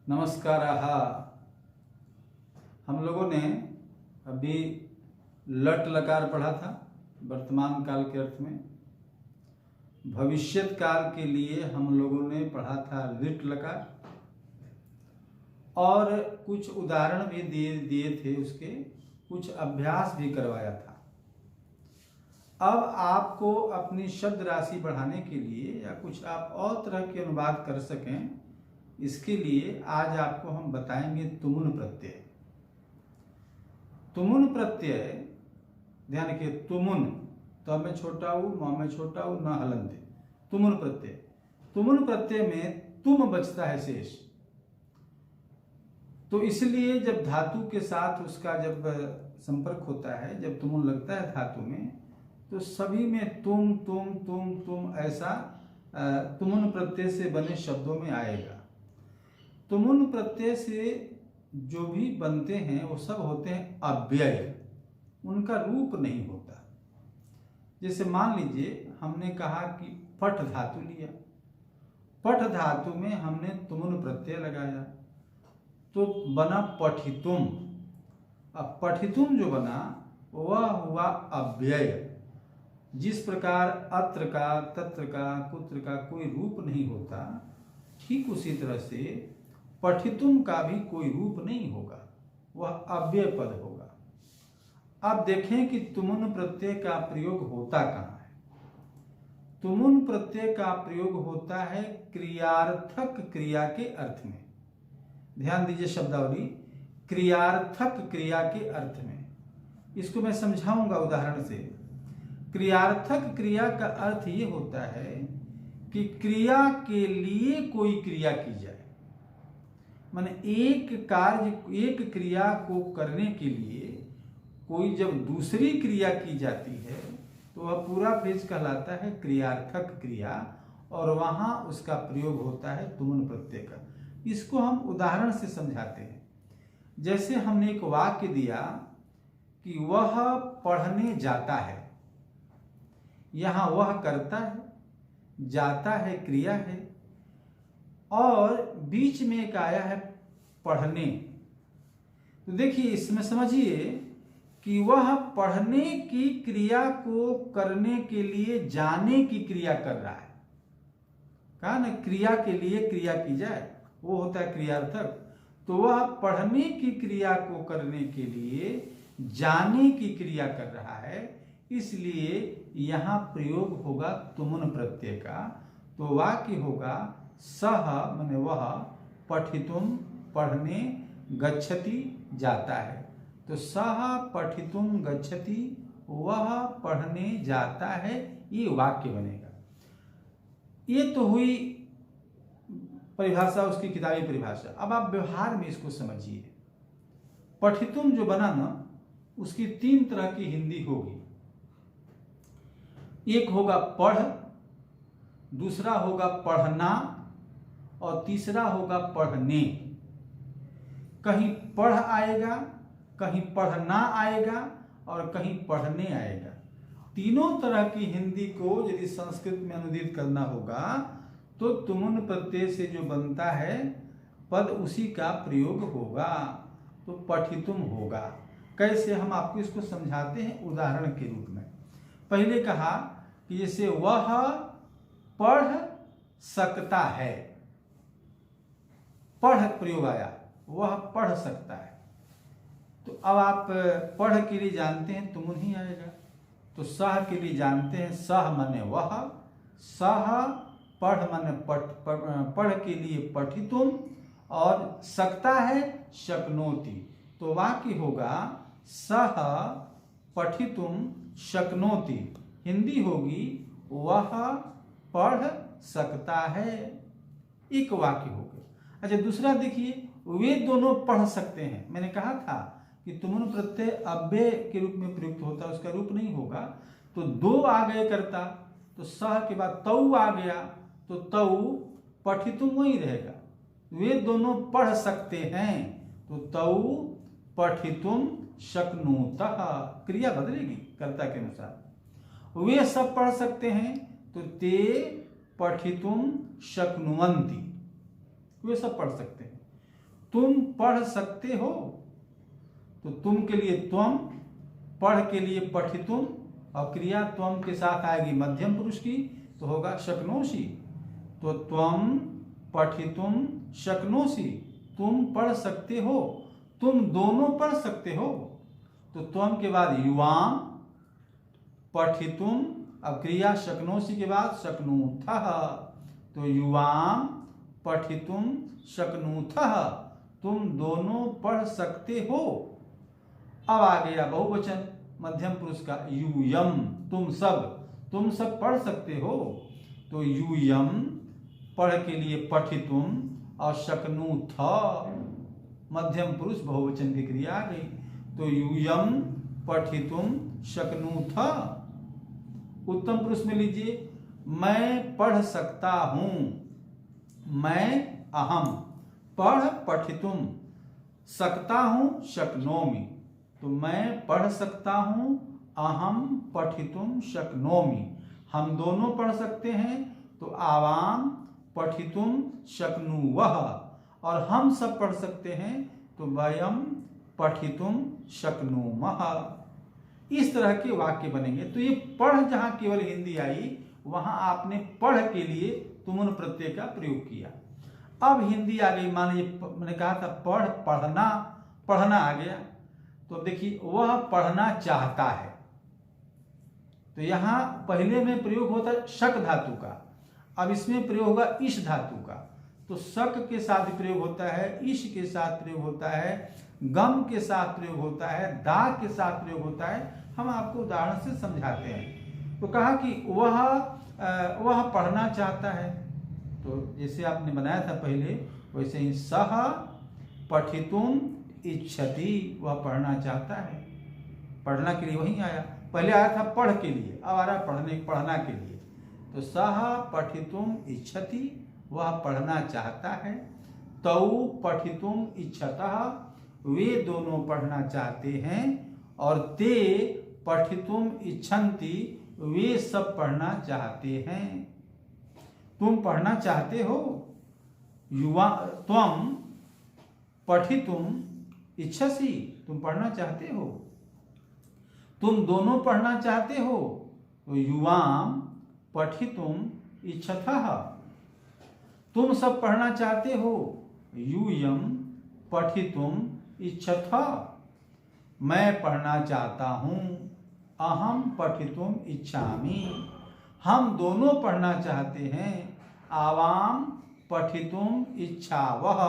नमस्कार। हम लोगों ने अभी लट लकार पढ़ा था वर्तमान काल के अर्थ में। भविष्यत काल के लिए हम लोगों ने पढ़ा था लिट लकार और कुछ उदाहरण भी दिए थे, उसके कुछ अभ्यास भी करवाया था। अब आपको अपनी शब्द राशि बढ़ाने के लिए या कुछ आप और तरह के अनुवाद कर सकें, इसके लिए आज आपको हम बताएंगे तुमुन प्रत्यय। तुमुन प्रत्यय, ध्यान रखिए, तुमुन तो में छोटा ऊ, म में छोटा ऊ, न हलंते। तुमुन प्रत्यय, तुमुन प्रत्यय में तुम बचता है शेष। तो इसलिए जब धातु के साथ उसका जब संपर्क होता है, जब तुमुन लगता है धातु में, तो सभी में तुम तुम तुम तुम ऐसा तुमुन प्रत्यय से बने शब्दों में आएगा। तुमुन प्रत्यय से जो भी बनते हैं वो सब होते हैं अव्यय, उनका रूप नहीं होता। जैसे मान लीजिए हमने कहा कि पठ धातु लिया, पठ धातु में हमने तुमुन प्रत्यय लगाया तो बना पठितुम। अब पठितुम जो बना वह हुआ अव्यय। जिस प्रकार अत्र का, तत्र का, कुत्र का कोई रूप नहीं होता, ठीक उसी तरह से पठितुम का भी कोई रूप नहीं होगा, वह अव्यय पद होगा। अब देखें कि तुमुन प्रत्यय का प्रयोग होता कहाँ है। तुमुन प्रत्यय का प्रयोग होता है क्रियार्थक क्रिया के अर्थ में। ध्यान दीजिए शब्दावली, क्रियार्थक क्रिया के अर्थ में। इसको मैं समझाऊंगा उदाहरण से। क्रियार्थक क्रिया का अर्थ ये होता है कि क्रिया के लिए कोई क्रिया की जाए। माने एक कार्य, एक क्रिया को करने के लिए कोई जब दूसरी क्रिया की जाती है तो वह पूरा फ्रेज कहलाता है क्रियार्थक क्रिया, और वहां उसका प्रयोग होता है तुमुन प्रत्यय का। इसको हम उदाहरण से समझाते हैं। जैसे हमने एक वाक्य दिया कि वह पढ़ने जाता है। यहां वह करता है, जाता है क्रिया है, और बीच में एक आया है पढ़ने। तो देखिए इसमें समझिए कि वह पढ़ने की क्रिया को करने के लिए जाने की क्रिया कर रहा है। कहा ना, क्रिया के लिए क्रिया की जाए, वो होता है क्रियार्थक। तो वह पढ़ने की क्रिया को करने के लिए जाने की क्रिया कर रहा है, इसलिए यहां प्रयोग होगा तुमुन प्रत्यय का। तो वाक्य होगा सह माने वह, पठितुम पढ़ने, गच्छति जाता है। तो सह पठितुम गच्छति, वह पढ़ने जाता है, ये वाक्य बनेगा। ये तो हुई परिभाषा, उसकी किताबी परिभाषा। अब आप व्यवहार में इसको समझिए। पठितुम जो बना ना, उसकी तीन तरह की हिंदी होगी। एक होगा पढ़, दूसरा होगा पढ़ना, और तीसरा होगा पढ़ने। कहीं पढ़ आएगा, कहीं पढ़ना आएगा, और कहीं पढ़ने आएगा। तीनों तरह की हिंदी को यदि संस्कृत में अनुदित करना होगा तो तुमुन प्रत्यय से जो बनता है पद, उसी का प्रयोग होगा, तो पठितुम होगा। कैसे, हम आपको इसको समझाते हैं उदाहरण के रूप में। पहले कहा कि जैसे वह पढ़ सकता है, पढ़ प्रयोग आया, वह पढ़ सकता है। तो अब आप पढ़ के लिए जानते हैं तुमुन ही आएगा। तो सह के लिए जानते हैं सह माने वह, सह पढ़ माने पढ़ के लिए पठितुम, और सकता है शक्नोति। तो वाक्य होगा सह पठितुम शक्नोति। हिंदी होगी वह पढ़ सकता है, एक वाक्य हो गया। अच्छा, दूसरा देखिए, वे दोनों पढ़ सकते हैं। मैंने कहा था कि तुमुन प्रत्यय अव्यय के रूप में प्रयुक्त होता है, उसका रूप नहीं होगा। तो दो आ गए करता, तो सह के बाद तऊ आ गया, तो तऊ पठितुम वही रहेगा। वे दोनों पढ़ सकते हैं, तो तऊ पठितुम शक्नुतः, क्रिया बदलेगी कर्ता के अनुसार। वे सब पढ़ सकते हैं, तो ते पठितुम शक्नुवन्ति, वे सब पढ़ सकते हैं। तुम पढ़ सकते हो, तो तुम के लिए त्वम, पढ़ के लिए पठितुम, और क्रिया त्वम के साथ आएगी मध्यम पुरुष की, तो होगा शक्नोषि। तो त्वम पठितुम शक्नोषि, तुम पढ़ सकते हो, तुम दोनों पढ़ सकते हो। तो त्वम के बाद युवाम, पठितुम, अब क्रिया शक्नोषि के बाद शक्नूथः, तो युवाम पठितुम शक्नूथः, तुम दोनों पढ़ सकते हो। अब आ गया बहुवचन मध्यम पुरुष का यूयम, तुम सब पढ़ सकते हो। तो यूयम पढ़ के लिए पठितुम और शक्नूथ मध्यम पुरुष बहुवचन की क्रिया आ गई। तो यूयम पठितुम शक्नूथ। उत्तम पुरुष में लीजिए, मैं पढ़ सकता हूं, मैं अहम, पढ़ पठितुम, सकता हूं शक्नोमि, तो मैं पढ़ सकता हूं, अहम पठितुम शक्नोमि, हम दोनों पढ़ सकते हैं। तो आवाम पठितुम शक्नुवः, और हम सब पढ़ सकते हैं, तो वयम पठितुम शक्नुमः। इस तरह के वाक्य बनेंगे। तो ये पढ़ जहां केवल हिंदी आई, वहां आपने पढ़ के लिए तुमुन प्रत्यय का प्रयोग किया। अब हिंदी आ गई, मान लीजिए मैंने कहा था पढ़ना आ गया, तो देखिए वह पढ़ना चाहता है, तो यहां पहले में प्रयोग होता है शक धातु का, अब इसमें प्रयोग होगा इश धातु का। तो शक के साथ प्रयोग होता है, इश के साथ प्रयोग होता है, गम के साथ प्रयोग होता है, दा के साथ प्रयोग होता है। हम आपको उदाहरण से समझाते हैं। तो कहा कि वह पढ़ना चाहता है, तो जैसे आपने बनाया था पहले, वैसे ही सह पठितुम इच्छति, वह पढ़ना चाहता है। पढ़ना के लिए वही आया, पहले आया था पढ़ के लिए, अब आ रहा पढ़ना के लिए। तो सह पठितुम इच्छति, वह पढ़ना चाहता है। तौ पठितुम इच्छतः, वे दोनों पढ़ना चाहते हैं। और ते पठितुम इच्छन्ति, वे सब पढ़ना चाहते हैं। तुम पढ़ना चाहते हो, युवा त्वम पठितुम इच्छसि, तुम पढ़ना चाहते हो। तुम दोनों पढ़ना चाहते हो, तो युवाम पठितुम इच्छतः। तुम सब पढ़ना चाहते हो, यूयम पठितुम इच्छतः। मैं पढ़ना चाहता हूं, अहम पठितुम इच्छामि, हम दोनों पढ़ना चाहते हैं। आवाम पठितुम इच्छावः,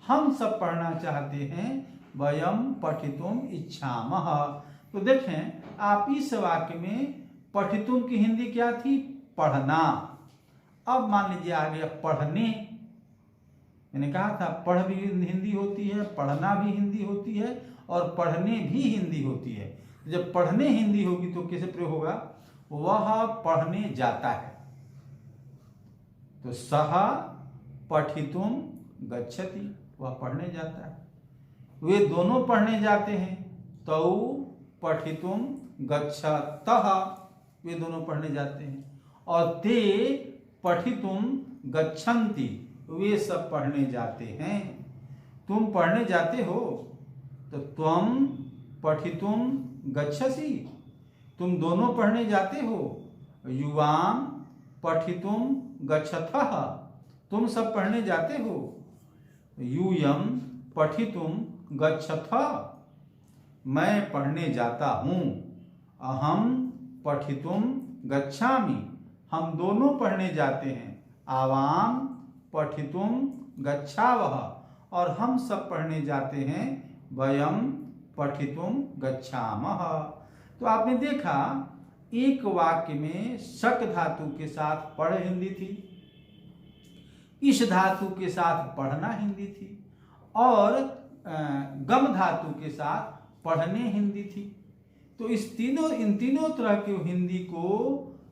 हम सब पढ़ना चाहते हैं। वयम पठितुम इच्छामः। तो देखें आप इस वाक्य में पठितुम की हिंदी क्या थी? पढ़ना। अब मान लीजिए आ गया पढ़ने। मैंने कहा था पढ़ भी हिंदी होती है, पढ़ना भी हिंदी होती है, और पढ़ने भी हिंदी होती है। जब पढ़ने हिंदी होगी तो कैसे प्रयोग होगा? वह पढ़ने जाता है। तो सह पठितुम गच्छति, वह पढ़ने जाता है। वे दोनों पढ़ने जाते हैं। तौ पठितुम गच्छतः, वे दोनों पढ़ने जाते हैं। और ते पठितुम गच्छन्ति, वे सब पढ़ने जाते हैं। तुम पढ़ने जाते हो, तो त्वम पठितुम गच्छसि, तुम दोनों पढ़ने जाते हो। युवाम पठितुम गच्छतः, तुम सब पढ़ने जाते हो। यूयम पठितुम गच्छतः, मैं पढ़ने जाता हूं। अहम पठितुम गच्छामि, हम दोनों पढ़ने जाते हैं। आवाम पठितुम गच्छावः, और हम सब पढ़ने जाते हैं। वयम पठितुम गच्छामः। तो आपने देखा एक वाक्य में शक धातु के साथ पढ़ हिंदी थी, इश धातु के साथ पढ़ना हिंदी थी, और गम धातु के साथ पढ़ने हिंदी थी। तो इन तीनों तरह की हिंदी को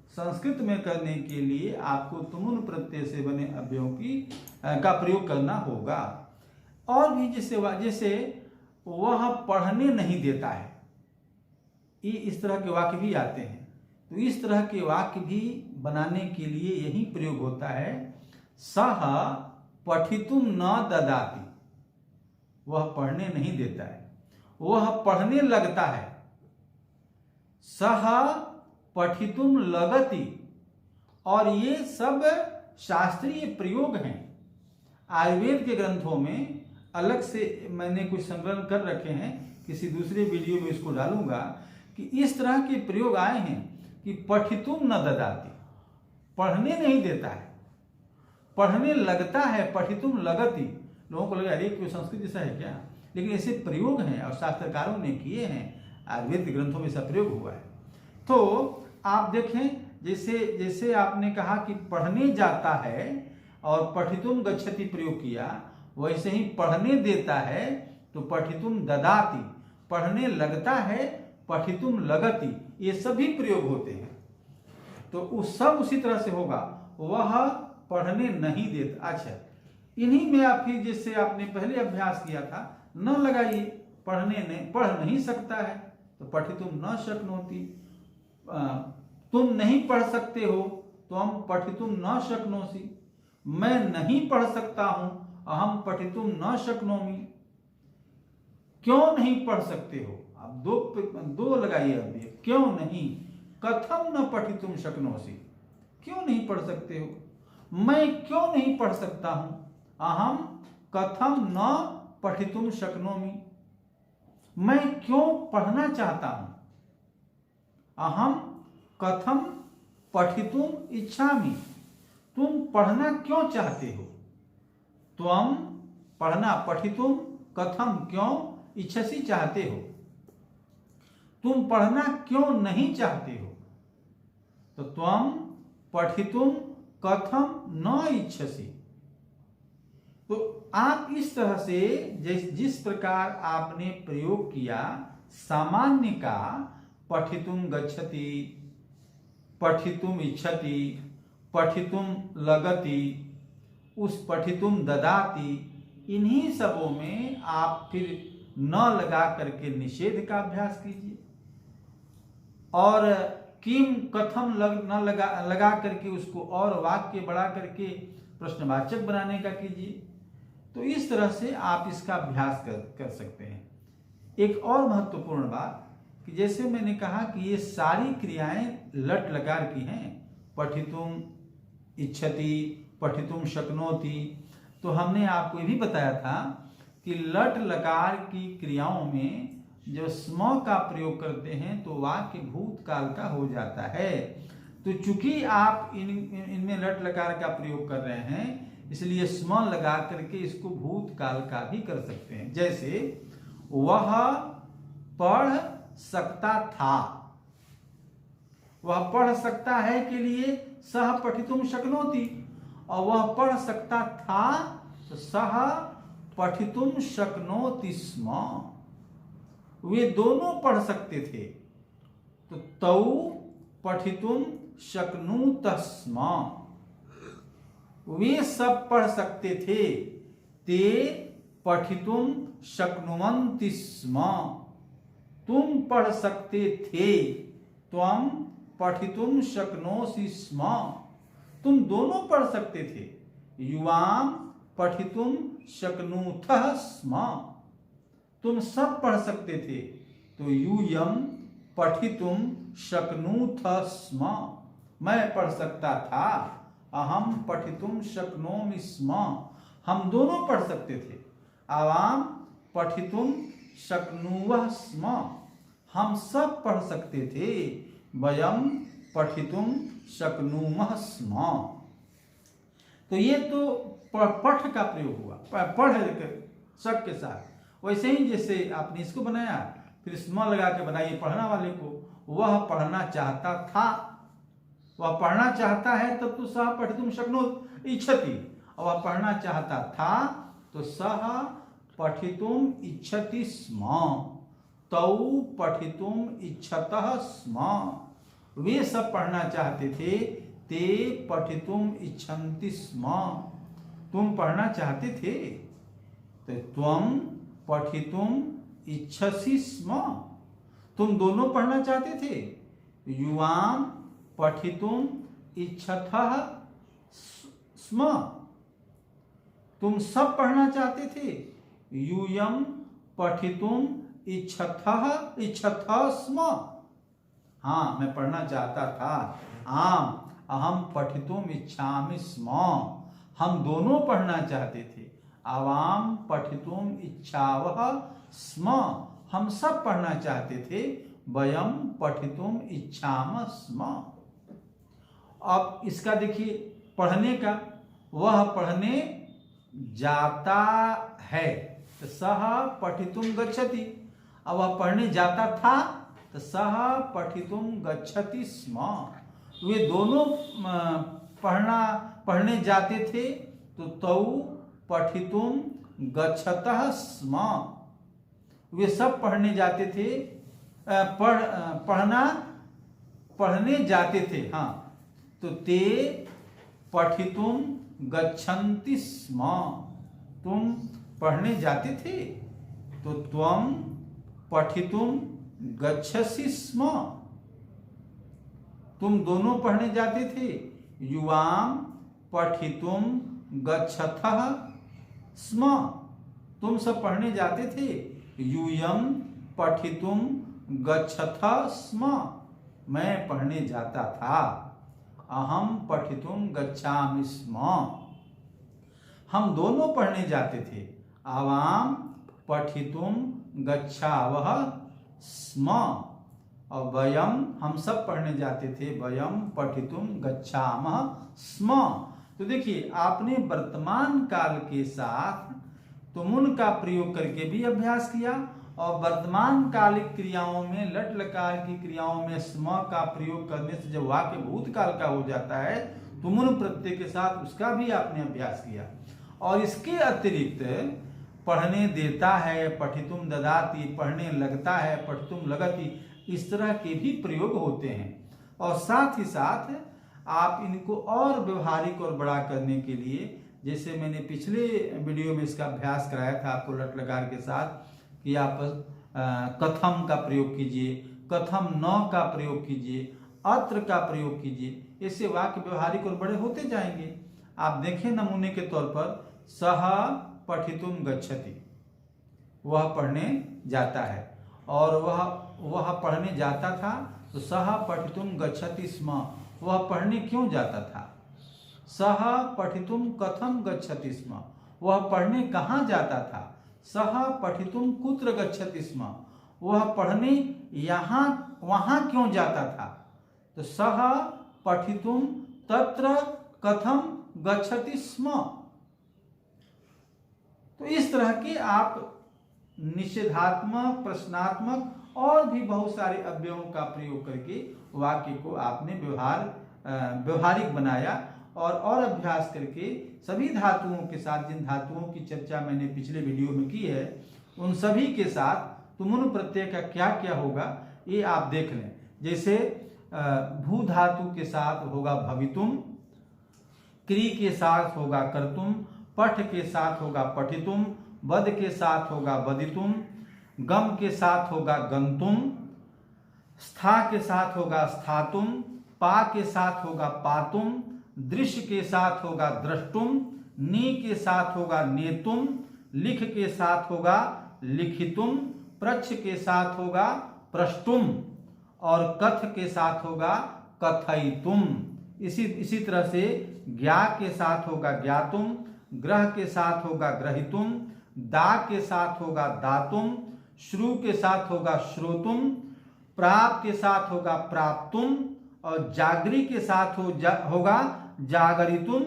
संस्कृत में करने के लिए आपको तुमुन प्रत्यय से बने अव्ययों का प्रयोग करना होगा। और भी जैसे वह पढ़ने नहीं देता है, ये इस तरह के वाक्य भी आते हैं। तो इस तरह के वाक्य भी बनाने के लिए यही प्रयोग होता है। सह पठितुम न ददाति, वह पढ़ने नहीं देता है, वह पढ़ने लगता है। सह पठितुम लगति, और ये सब शास्त्रीय प्रयोग हैं। आयुर्वेद के ग्रंथों में अलग से मैंने कुछ संकलन कर रखे हैं, किसी दूसरे वीडियो में इसको डालूंगा, कि इस तरह के प्रयोग आए हैं कि पठितुम न ददाति, पढ़ने नहीं देता है, पढ़ने लगता है, पठितुम लगति। लोगों को लगा अरे कोई संस्कृत जैसा है क्या, लेकिन ऐसे प्रयोग हैं और शास्त्रकारों ने किए हैं, आयुर्वेद के ग्रंथों में ऐसा प्रयोग हुआ है। तो आप देखें, जैसे आपने कहा कि पढ़ने जाता है और पठितुम गच्छति प्रयोग किया, वैसे ही पढ़ने देता है तो पठितुम ददाति, पढ़ने लगता है पठितुम लगति, ये सभी प्रयोग होते हैं। तो उस सब उसी तरह से होगा, वह पढ़ने नहीं देता। अच्छा, इन्हीं में आप फिर जैसे आपने पहले अभ्यास किया था, न लगाइए, पढ़ नहीं सकता है तो पठितुम न शक्नोति, तुम नहीं पढ़ सकते हो तो हम पठितुम न शक्नोसि, मैं नहीं पढ़ सकता हूं अहम पठितुम न शक्नोमि। क्यों नहीं पढ़ सकते हो, आप दो लगाइए। अब क्यों नहीं, कथम न पठितुम शक्नोसि, क्यों नहीं पढ़ सकते हो, मैं क्यों नहीं पढ़ सकता हूं, अहम कथम न पठितुम शक्नोमि, मैं क्यों पढ़ना चाहता हूं, अहम कथम पठितुम इच्छामि, तुम पढ़ना क्यों चाहते हो, त्वम पढ़ना, पठितुम कथम क्यों, इच्छसी चाहते हो, तुम पढ़ना क्यों नहीं चाहते हो, तो त्वम पठितुम कथम न इच्छसी। तो आप इस तरह से जिस प्रकार आपने प्रयोग किया सामान्य का, पठितुम गच्छति, पठितुम इच्छति, पठितुम लगति, उस पठितुम ददाति, इन्हीं सबों में आप फिर न लगा करके निषेध का अभ्यास कीजिए, और किम कथम न लगा करके उसको और वाक्य बढ़ा करके प्रश्नवाचक बनाने का कीजिए। तो इस तरह से आप इसका अभ्यास कर सकते हैं। एक और महत्वपूर्ण बात कि जैसे मैंने कहा कि ये सारी क्रियाएं लट लकार की हैं, पठितुम इच्छति, पठितुम शक्नोति, तो हमने आपको ये भी बताया था कि लट लकार की क्रियाओं में जब स्म का प्रयोग करते हैं तो वाक्य भूतकाल का हो जाता है। तो चूंकि आप इनमें लट लकार का प्रयोग कर रहे हैं, इसलिए स्म लगा करके इसको भूतकाल का भी कर सकते हैं। जैसे वह पढ़ सकता था, वह पढ़ सकता है के लिए सह पठितुम शक्नोति, और वह पढ़ सकता था तो सह पठितुम शक्नोति स्म, वे दोनों पढ़ सकते थे, तो तौ पठितुम शक्नुत स्म, वे सब पढ़ सकते थे, ते पठितुम शक्नुवन्ति स्म, तुम पढ़ सकते थे, त्वम पठितुम शक्नोसि स्म, तुम दोनों पढ़ सकते थे, युवाम पठितुम शक्नुतः स्म, तुम सब पढ़ सकते थे, तो यूयम पठितुम शक्नुतः स्म, मैं पढ़ सकता था, अहम पठितुम शक्नोमि स्म, हम दोनों पढ़ सकते थे, आवाम पठितुम शक्नुवः स्म, हम सब पढ़ सकते थे, वयम पठितुम शक्नुमः स्म। तो ये तो पठ का प्रयोग हुआ, पढ़ शक के साथ। वैसे ही जैसे आपने इसको बनाया, फिर स्म लगा के बनाइए पढ़ना वाले को, वह पढ़ना चाहता था, वह पढ़ना चाहता है तब तो सह पठितुम शक्नोत इच्छति, और वह पढ़ना चाहता था तो सह पठितुम इच्छति स्म, तौ पठितुम इच्छतः स्म, वे सब पढ़ना चाहते थे, ते पठितुम इच्छन्ति स्म, तुम पढ़ना चाहते थे, तो त्वम पठितुम इच्छसि स्म, तुम दोनों पढ़ना चाहते थे, युवाम पठितुम इच्छतः स्म, तुम सब पढ़ना चाहते थे, यूयम पठितुम इच्छतः स्म। हाँ, मैं पढ़ना चाहता था। आम अहम पठितुम इच्छामि स्म, हम दोनों पढ़ना चाहते थे। आवाम पठितुम इच्छावः स्म, हम सब पढ़ना चाहते थे। वयम पठितुम इच्छामः स्म। अब इसका देखिए पढ़ने का, वह पढ़ने जाता है तो सह पठितुम गच्छति। अब वह पढ़ने जाता था तो सह पठितुम गच्छति स्म। वे दोनों पढ़ने जाते थे तो तौ पठितुम गच्छतः स्म। वे सब पढ़ने जाते थे, पढ़ने जाते थे। हाँ, तो ते पठितुम गच्छन्ति स्म, तुम पढ़ने जाते थे तो त्वम पठितुम गच्छसि स्म, तुम दोनों पढ़ने जाते थे। युवाम पठितुम गच्छतः स्म, तुम सब पढ़ने जाते थे। यूयम पठितुम गच्छतः स्म, मैं पढ़ने जाता था। अहम पठितुम गच्छामि स्म, हम दोनों पढ़ने जाते थे। आवाम पठितुम गच्छावः स्म, और वयम हम सब पढ़ने जाते थे। वयम पठितुम गच्छामः स्म। तो देखिए, आपने वर्तमान काल के साथ तुमुन का प्रयोग करके भी अभ्यास किया, और वर्तमान कालिक क्रियाओं में लट लकार की क्रियाओं में स्म का प्रयोग करने से जब वाक्य भूतकाल का हो जाता है, तुमुन प्रत्यय के साथ उसका भी आपने अभ्यास किया। और इसके अतिरिक्त पढ़ने देता है, पठितुम ददाति, पढ़ने लगता है, पठितुम लगति, इस तरह के भी प्रयोग होते हैं। और साथ ही साथ आप इनको और व्यवहारिक और बड़ा करने के लिए, जैसे मैंने पिछले वीडियो में इसका अभ्यास कराया था आपको लट लकार के साथ, कि आप कथम का प्रयोग कीजिए, कथम न का प्रयोग कीजिए, अत्र का प्रयोग कीजिए। इससे वाक्य व्यवहारिक और बड़े होते जाएंगे। आप देखें नमूने के तौर पर, सह पठितुम गच्छति, वह पढ़ने जाता है, और वह पढ़ने जाता था तो सह पठितुम गच्छति स्म, वह पढ़ने क्यों जाता था। सह पठितुम कथम गच्छति स्म, वह पढ़ने कहाँ जाता था। सह पठितुम कुत्र गच्छति स्म, वह पढ़ने यहाँ वहाँ क्यों जाता था। तो सह पठितुम तत्र कथम गच्छति स्म। तो इस तरह के आप निषेधात्मक, प्रश्नात्मक और भी बहुत सारे अव्ययों का प्रयोग करके वाक्य को आपने व्यवहारिक बनाया। और अभ्यास करके सभी धातुओं के साथ, जिन धातुओं की चर्चा मैंने पिछले वीडियो में की है, उन सभी के साथ तुमुन प्रत्यय का क्या क्या होगा ये आप देख लें। जैसे भू धातु के साथ होगा भवितुम, क्री के साथ होगा कर्तुम, पठ के साथ होगा पठितुम, वद के साथ होगा वदितुम, गम के साथ होगा गंतुम, स्था के साथ होगा स्थातुम, पा के साथ होगा पातुम, दृश्य के साथ होगा द्रष्टुम, नी के साथ होगा नेतुम, लिख के साथ होगा लिखितुम, प्रच्छ के साथ होगा प्रष्टुम, और कथ के साथ होगा कथयितुम। इसी तरह से ज्ञा के साथ होगा ज्ञातुम, ग्रह के साथ होगा ग्रहितुम, दा के साथ होगा दातुम, श्रु के साथ होगा श्रोतुम, प्राप के साथ होगा प्राप्तुम, और जागरी के साथ होगा जागरितुम,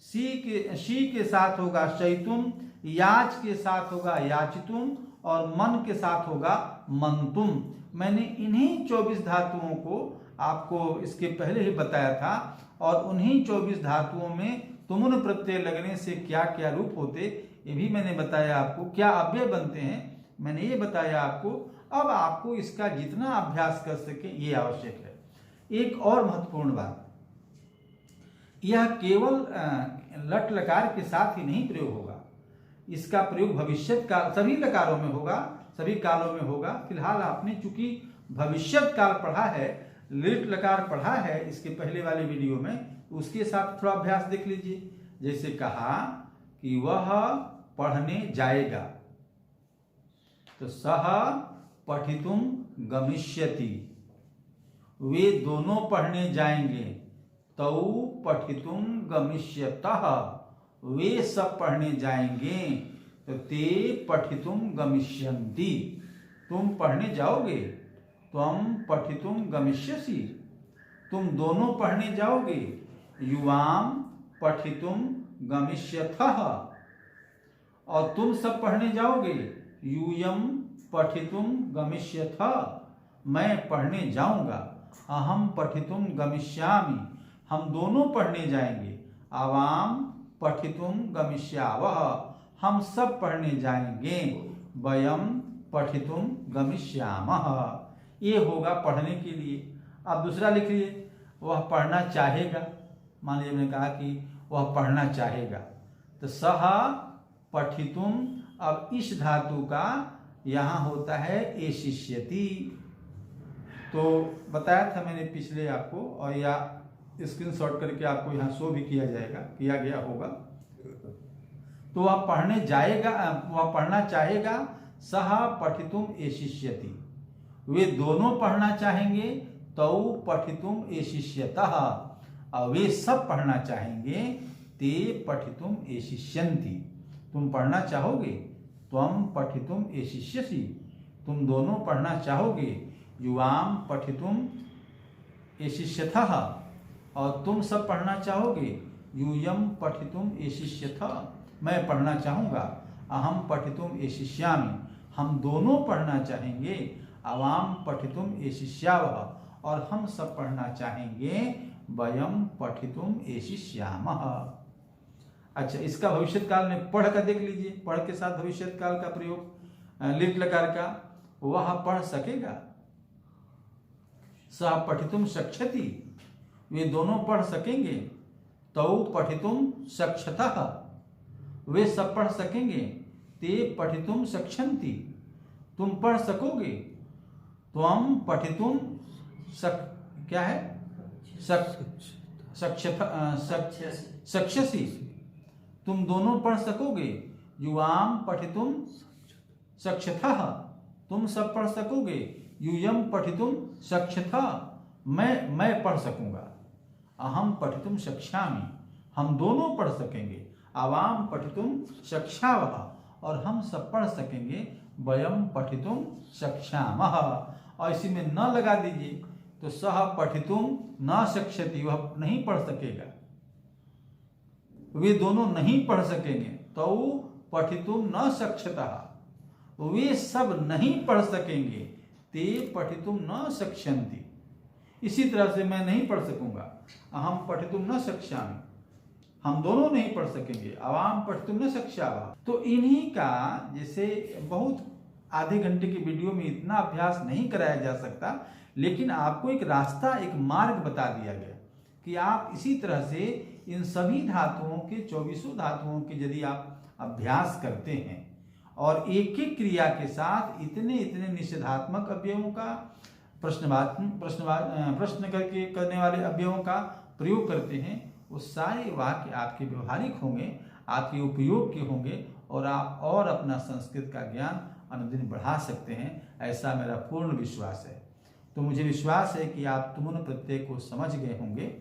शी के साथ होगा शयितुम, याच के साथ होगा याचितुम, और मन के साथ होगा मंतुम। मैंने इन्हीं 24 धातुओं को आपको इसके पहले ही बताया था, और उन्हीं 24 धातुओं में तुमुन प्रत्यय लगने से क्या क्या रूप होते ये भी मैंने बताया आपको, क्या अव्यय बनते हैं मैंने ये बताया आपको। अब आपको इसका जितना अभ्यास कर सके ये आवश्यक है। एक और महत्वपूर्ण बात, यह केवल लट लकार के साथ ही नहीं प्रयोग होगा, इसका प्रयोग भविष्यत काल सभी लकारों में होगा, सभी कालों में होगा। फिलहाल आपने चूंकि भविष्यत काल पढ़ा है, लिट लकार पढ़ा है इसके पहले वाले वीडियो में, उसके साथ थोड़ा अभ्यास देख लीजिए। जैसे कहा कि वह पढ़ने जाएगा, तो सह पठितुम गमिष्यति, वे दोनों पढ़ने जाएंगे। तौ पठितुम गमिष्यतः, वे सब पढ़ने जाएंगे। तो ते पठितुम गमिष्यन्ति, तुम पढ़ने जाओगे। त्वं पठितुम गमिष्यसि, तुम दोनों पढ़ने जाओगे। युवाम पठितुम गमिष्यथः, और तुम सब पढ़ने जाओगे। यूयम पठितुम गमिष्यथ, मैं पढ़ने जाऊंगा। अहम पठितुम गमिष्यामि, हम दोनों पढ़ने जाएंगे। आवाम पठितुम गमिष्यावः, हम सब पढ़ने जाएंगे। वयम पठितुम गमिष्यामः, ये होगा पढ़ने के लिए। अब दूसरा लिखिए, वह पढ़ना चाहेगा। मान लीजिए मैंने कहा कि वह पढ़ना चाहेगा, तो सह पठितुम, अब इस धातु का यहाँ होता है एशिष्यति। तो बताया था मैंने पिछले आपको, और या स्क्रीनशॉट करके आपको यहाँ शो भी किया गया होगा। तो वह पढ़ने जाएगा, वह पढ़ना चाहेगा। सह पठितुम एशिष्यति, वे दोनों पढ़ना चाहेंगे। तौ पठितुम एशिष्यतः, और वे सब पढ़ना चाहेंगे। ते पठितुम एशिष्यन्ति, तुम पढ़ना चाहोगे। त्वं पठितुम एशिष्यसि, तुम दोनों पढ़ना चाहोगे। युवाम पठितुम एशिष्यथः, और तुम सब पढ़ना चाहोगे। यूयम पठितुम एशिष्यथ, मैं पढ़ना चाहूँगा। अहम पठितुम एशिष्यामि, हम दोनों पढ़ना चाहेंगे। आवाम पठितुम एशिष्यावः, और हम सब पढ़ना चाहेंगे। वयम पठितुम एशिष्यामः। अच्छा, इसका भविष्य काल में पढ़ कर देख लीजिए। पढ़ के साथ भविष्य काल का प्रयोग लिट लकार का, वह पढ़ सकेगा। सह पठितुम शक्ष्यति, वे दोनों पढ़ सकेंगे। तौ पठितुम शक्ष्यतः, वे सब पढ़ सकेंगे। ते पठितुम शक्ष्यन्ति, तुम पढ़ सकोगे। त्वं पठितुम क्या है शक्ष्यसि, तुम दोनों पढ़ सकोगे। युवाम पठितुम शक्ष्यथः, तुम सब पढ़ सकोगे। यूयम पठितुम शक्ष्यथः, मैं पढ़ सकूंगा। अहम पठितुम शक्ष्यामि, हम दोनों पढ़ सकेंगे। आवाम पठितुम शक्ष्यावः, और हम सब पढ़ सकेंगे। वयम पठितुम शक्ष्यामः, और इसी में न लगा दीजिए। तो सह पठितुम न शक्ष्यति, वह नहीं पढ़ सकेगा। वे दोनों नहीं पढ़ सकेंगे। तौ पठितुम न शक्ष्यतः, वे सब नहीं पढ़ सकेंगे। ते पठितुम न शक्ष्यन्ति, इसी तरह से मैं नहीं पढ़ सकूंगा। अहम पठितुम न शक्ष्यामि, हम दोनों नहीं पढ़ सकेंगे। आवाम पठितुम न शक्ष्यावः। तो इन्हीं का, जैसे बहुत आधे घंटे की वीडियो में इतना अभ्यास नहीं कराया जा सकता, लेकिन आपको एक रास्ता, एक मार्ग बता दिया गया कि आप इसी तरह से इन सभी धातुओं के 24 धातुओं के यदि आप अभ्यास करते हैं और एक एक क्रिया के साथ इतने इतने निषेधात्मक अवयवों का, प्रश्न करके करने वाले अवयवों का प्रयोग करते हैं, वो सारे वाक्य आपके व्यवहारिक होंगे, आपके उपयोग के होंगे, और आप और अपना संस्कृत का ज्ञान अनुदिन बढ़ा सकते हैं। ऐसा मेरा पूर्ण विश्वास है। तो मुझे विश्वास है कि आप तुमुन प्रत्यय को समझ गए होंगे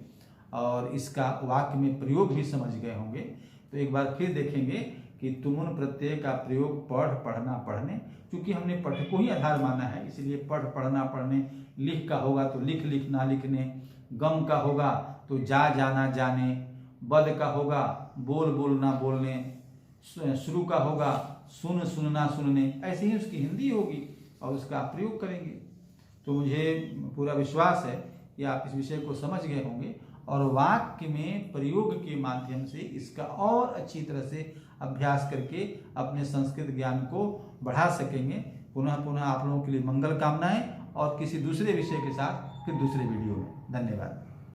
और इसका वाक्य में प्रयोग भी समझ गए होंगे। तो एक बार फिर देखेंगे कि तुमुन प्रत्यय का प्रयोग पढ़, पढ़ना, पढ़ने, क्योंकि हमने पढ़ को ही आधार माना है, इसलिए पढ़, पढ़ना, पढ़ने। लिख का होगा तो लिख, लिखना, लिखने। गम का होगा तो जा, जाना, जाने। बद का होगा बोल, बोलना, बोलने। शुरू का होगा सुन, सुनना, सुनने। ऐसे ही उसकी हिंदी होगी और उसका आप प्रयोग करेंगे। तो मुझे पूरा विश्वास है कि आप इस विषय को समझ गए होंगे और वाक्य में प्रयोग के माध्यम से इसका और अच्छी तरह से अभ्यास करके अपने संस्कृत ज्ञान को बढ़ा सकेंगे। पुनः पुनः आप लोगों के लिए मंगल कामनाएं, और किसी दूसरे विषय के साथ फिर दूसरे वीडियो में। धन्यवाद।